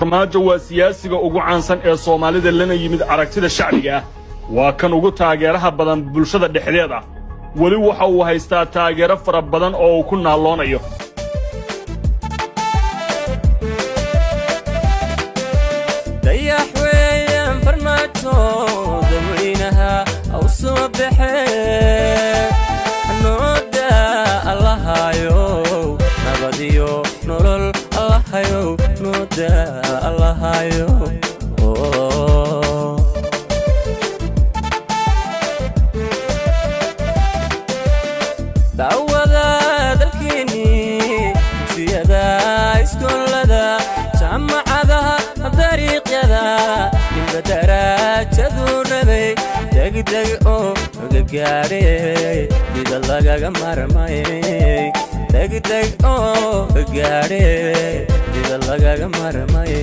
farmaajo waa siyaasiga ugu caansan ee Soomaalida lana yimid aragtida shacbiga waa kan ugu taageeraha badan bulshada dhexdeeda wali waxa uu haystaa taageero fara badan oo uu ku naaloonayo dayaxweeyaan farmaajo dadweynaha aw soo baxee nooda allahayo nabadiyo nolol allahayo nooda allahayo dawada dalkeeni siyada iskoolada jaamacadaha dariiqyada inba daraajadu rabay degdeg oo gaadhay dida lagaga marmay degdeg oo gaadhay dida lagaga marmay